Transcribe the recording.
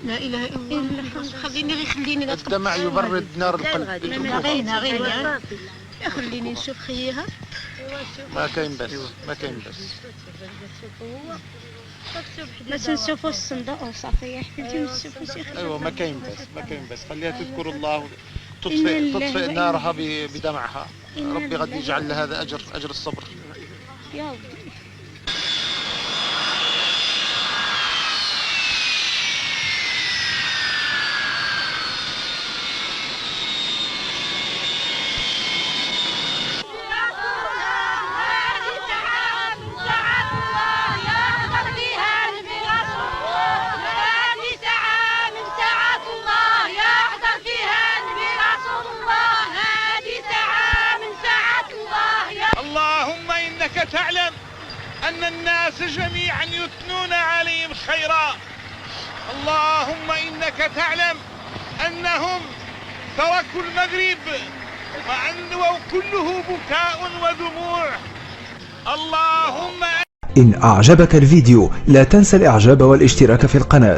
لا اله الا الله. خليني الدمع يبرد نار القلب. غير خليني نشوف خيها. ما كاين بس باش نشوفوا الصندوق وصافي يا حبيبتي نشوفوا شي خير. ايوه ما كاين بس خليها تذكر الله تطفئ نارها بدمعها. ربي غادي يجعل لها هذا اجر الصبر. يا ودي. اللهم إنك تعلم أن الناس جميعا يثنون عليهم خيرا. اللهم إنك تعلم أنهم تركوا المغرب وكله بكاء ودموع. اللهم إن أعجبك الفيديو لا تنسى الإعجاب والاشتراك في القناة.